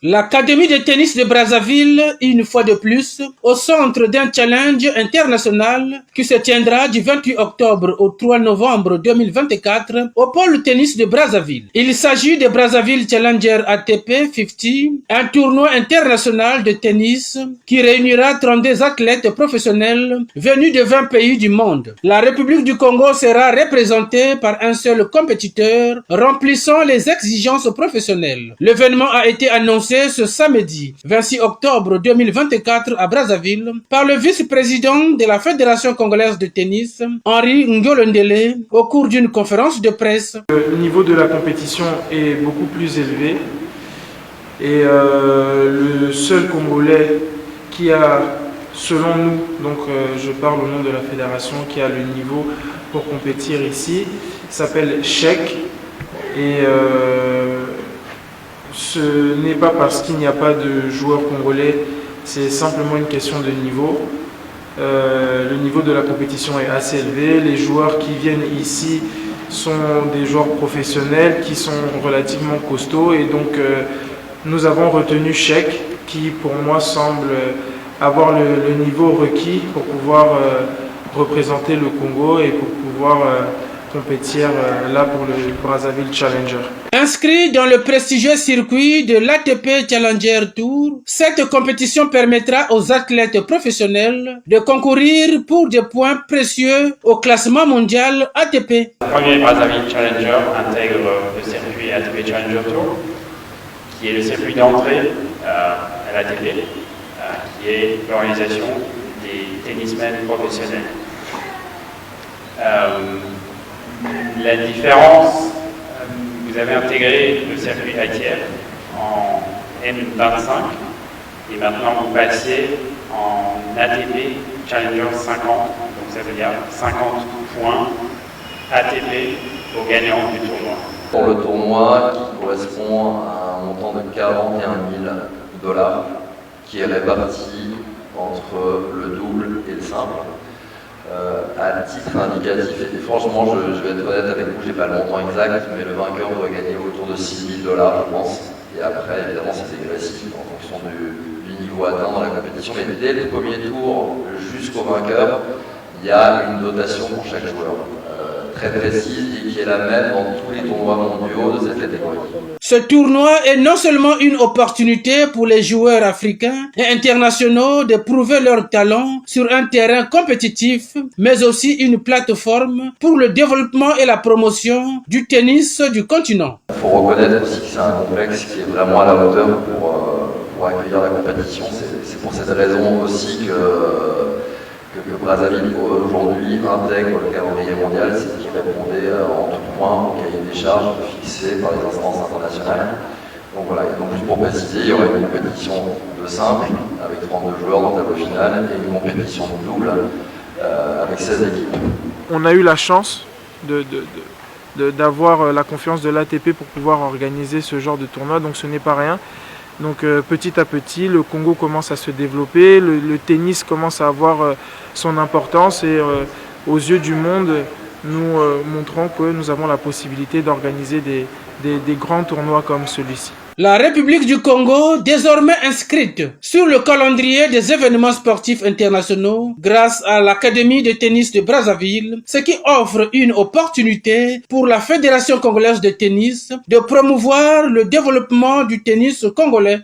L'Académie de tennis de Brazzaville, une fois de plus, au centre d'un challenge international qui se tiendra du 28 octobre au 3 novembre 2024 au pôle tennis de Brazzaville. Il s'agit de Brazzaville Challenger ATP 50, un tournoi international de tennis qui réunira 32 athlètes professionnels venus de 20 pays du monde. La République du Congo sera représentée par un seul compétiteur remplissant les exigences professionnelles. L'événement a été annoncé ce samedi 26 octobre 2024 à Brazzaville par le vice-président de la Fédération congolaise de tennis, Henri Ngolondele, au cours d'une conférence de presse. Le niveau de la compétition est beaucoup plus élevé et le seul Congolais qui a, selon nous, donc je parle au nom de la fédération, qui a le niveau pour compétir ici, s'appelle Cheikh et ce n'est pas parce qu'il n'y a pas de joueurs congolais, c'est simplement une question de niveau. Le niveau de la compétition est assez élevé. Les joueurs qui viennent ici sont des joueurs professionnels qui sont relativement costauds et donc nous avons retenu Cheikh qui pour moi semble avoir le niveau requis pour pouvoir représenter le Congo et pour pouvoir compétir là pour le Brazzaville Challenger. Inscrit dans le prestigieux circuit de l'ATP Challenger Tour, cette compétition permettra aux athlètes professionnels de concourir pour des points précieux au classement mondial ATP. Le premier Brazzaville Challenger intègre le circuit ATP Challenger Tour, qui est le circuit d'entrée à l'ATP, qui est l'organisation des tennismen professionnels. La différence, vous avez intégré le circuit ITF en M25 et maintenant vous passez en ATP Challenger 50, donc ça veut dire 50 points ATP au gagnant du tournoi. Pour le tournoi qui correspond à un montant de 41 000 $, qui est réparti entre le double et le simple. À titre indicatif, et franchement je vais être honnête avec vous, je n'ai pas le montant exact, mais le vainqueur doit gagner autour de 6 000 $, je pense. Et après, évidemment, c'est dégressif en fonction du niveau atteint dans la compétition. Mais dès le premier tour jusqu'au vainqueur, il y a une dotation pour chaque joueur, très précise et qui est la même dans tous les tournois mondiaux de cette catégorie. Ce tournoi est non seulement une opportunité pour les joueurs africains et internationaux de prouver leur talent sur un terrain compétitif, mais aussi une plateforme pour le développement et la promotion du tennis du continent. Il faut reconnaître aussi que c'est un complexe qui est vraiment à la hauteur pour accueillir la compétition. C'est pour cette raison aussi que Brazzaville aujourd'hui intègre le calendrier mondial, c'est qui répondait en tout point au cahier des charges fixé par les instances internationales. Donc voilà, et donc juste pour préciser, il y aurait une compétition de simple avec 32 joueurs dans le tableau final et une compétition de double avec 16 équipes. On a eu la chance d'avoir la confiance de l'ATP pour pouvoir organiser ce genre de tournoi, donc ce n'est pas rien. Donc petit à petit, le Congo commence à se développer, le tennis commence à avoir son importance et aux yeux du monde, nous montrons que nous avons la possibilité d'organiser des grands tournois comme celui-ci. La République du Congo, désormais inscrite sur le calendrier des événements sportifs internationaux grâce à l'Académie de tennis de Brazzaville, ce qui offre une opportunité pour la Fédération congolaise de tennis de promouvoir le développement du tennis congolais.